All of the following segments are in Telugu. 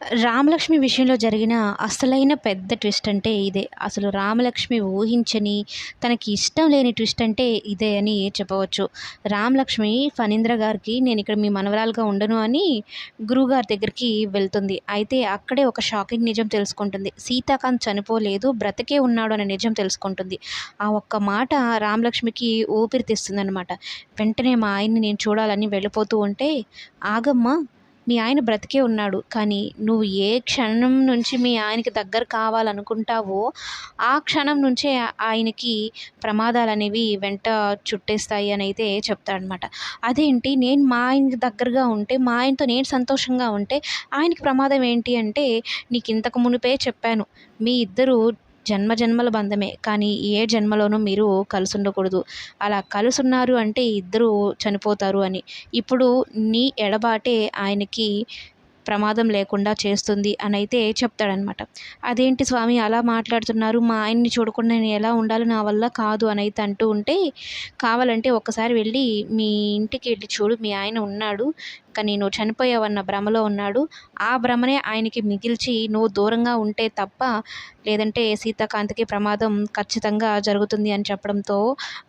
రామలక్ష్మి విషయంలో జరిగిన అసలైన పెద్ద ట్విస్ట్ అంటే ఇదే. అసలు రామలక్ష్మి ఊహించని, తనకి ఇష్టం లేని ట్విస్ట్ అంటే ఇదే అని చెప్పవచ్చు. రామలక్ష్మి ఫణీంద్ర గారికి నేనిక్కడ మీ మనవరాలుగా ఉండను అని గురువుగారి దగ్గరికి వెళ్తుంది. అయితే అక్కడే ఒక షాకింగ్ నిజం తెలుసుకుంటుంది. సీతాకాంత్ చనిపోలేదు, బ్రతికే ఉన్నాడు అనే నిజం తెలుసుకుంటుంది. ఆ ఒక్క మాట రామలక్ష్మికి ఊపిరి తీస్తుందనమాట. వెంటనే మా ఆయన్ని నేను చూడాలని వెళ్ళిపోతూ ఉంటే, ఆగమ్మా! మీ ఆయన బ్రతికే ఉన్నాడు. కానీ నువ్వు ఏ క్షణం నుంచి మీ ఆయనకి దగ్గర కావాలనుకుంటావో, ఆ క్షణం నుంచే ఆయనకి ప్రమాదాలనేవి వెంట చుట్టేస్తాయి అనైతే చెప్తాడనమాట. అదేంటి నేను మా ఆయనకి దగ్గరగా ఉంటే, మా ఆయనతో నేను సంతోషంగా ఉంటే, ఆయనకి ప్రమాదం ఏంటి అంటే, నీకింతకు మునుపే చెప్పాను. మీ ఇద్దరు జన్మజన్మల బంధమే. కానీ ఏ జన్మలోనూ మీరు కలిసుండకూడదు. అలా కలిసున్నారు అంటే ఇద్దరూ చనిపోతారు అని. ఇప్పుడు నీ ఎడబాటే ఆయనకి ప్రమాదం లేకుండా చేస్తుంది అనైతే చెప్తాడనమాట. అదేంటి స్వామి అలా మాట్లాడుతున్నారు? మా ఆయన్ని చూడకుండా నేను ఎలా ఉండాలి? నా వల్ల కాదు అనైతే అంటూ ఉంటే, కావాలంటే ఒక్కసారి వెళ్ళి మీ ఇంటికి ఎళ్లి చూడు, మీ ఆయన ఉన్నాడు. కానీ నువ్వు చనిపోయావన్న భ్రమలో ఉన్నాడు. ఆ భ్రమనే ఆయనకి మిగిల్చి నువ్వు దూరంగా ఉంటే తప్ప, లేదంటే సీతాకాంత్‌కి ప్రమాదం ఖచ్చితంగా జరుగుతుంది అని చెప్పడంతో,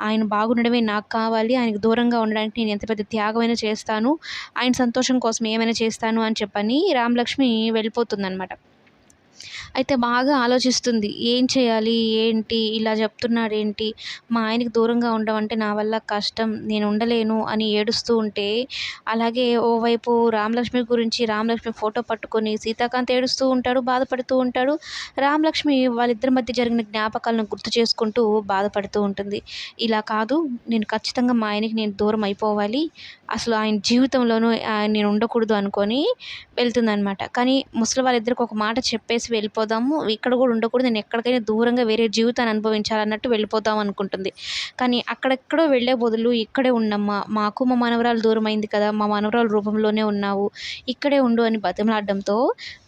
ఆయన బాగుండడమే నాకు కావాలి. ఆయనకు దూరంగా ఉండడానికి నేను ఎంత పెద్ద త్యాగమైనా చేస్తాను. ఆయన సంతోషం కోసం ఏమైనా చేస్తాను అని చెప్పని రామలక్ష్మి వెళ్ళిపోతుందనమాట. అయితే బాగా ఆలోచిస్తుంది. ఏం చేయాలి? ఏంటి? ఇలా చెప్తున్నాడేంటి? మా ఆయనకి దూరంగా ఉండమంటే నా వల్ల కష్టం. నేను ఉండలేను అని ఏడుస్తూ ఉంటే, అలాగే ఓవైపు రామలక్ష్మి గురించి రామలక్ష్మి ఫోటో పట్టుకొని సీతాకాంత్ ఏడుస్తూ ఉంటాడు, బాధపడుతూ ఉంటాడు. రామలక్ష్మి వాళ్ళిద్దరి మధ్య జరిగిన జ్ఞాపకాలను గుర్తు చేసుకుంటూ బాధపడుతూ ఉంటుంది. ఇలా కాదు, నేను ఖచ్చితంగా మా ఆయనకి నేను దూరం అయిపోవాలి. అసలు ఆయన జీవితంలోనూ నేను ఉండకూడదు అనుకోని వెళ్తుందనమాట. కానీ ముసలి వాళ్ళిద్దరికి ఒక మాట చెప్పేసి వెళ్ళిపోదాము. ఇక్కడ గూడా ఉండకూడదు. నేను ఎక్కడికైనా దూరంగా వేరే జీవితాన్ని అనుభవించాలన్నట్టు వెళ్ళిపోదాం అనుకుంటుంది. కానీ అక్కడెక్కడో వెళ్ళే బదులు ఇక్కడే ఉండమ్మా! మాకు మా మనవరాలు దూరమైంది కదా! మా మనవరాలు రూపంలోనే ఉన్నావు. ఇక్కడే ఉండు అని బతిమలాడడంతో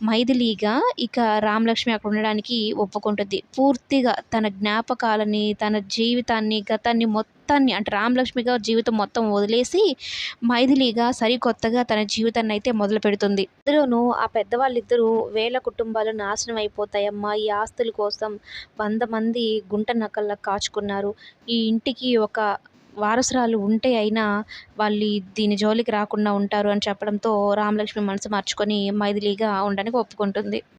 మైథిలిగా ఇక రామలక్ష్మి అక్కడ ఉండడానికి ఒప్పుకుంటుంది. పూర్తిగా తన జ్ఞాపకాలని, తన జీవితాన్ని, గతాన్ని మొత్తాన్ని అంటే రామలక్ష్మిగా జీవితం మొత్తం వదిలేసి మైథిలిగా సరికొత్తగా తన జీవితాన్నయితే మొదలుపెడుతుంది. అందులోనూ ఆ పెద్దవాళ్ళిద్దరూ వేల కుటుంబాలు నాశనం అయిపోతాయమ్మా! ఈ ఆస్తుల కోసం 100 మంది గుంట నక్కల్లా కాచుకున్నారు. ఈ ఇంటికి ఒక వారసురాలు ఉంటే అయినా వాళ్ళు దీని జోలికి రాకుండా ఉంటారు అని చెప్పడంతో రామలక్ష్మి మనసు మార్చుకొని మైథిలిగా ఉండడానికి ఒప్పుకుంటుంది.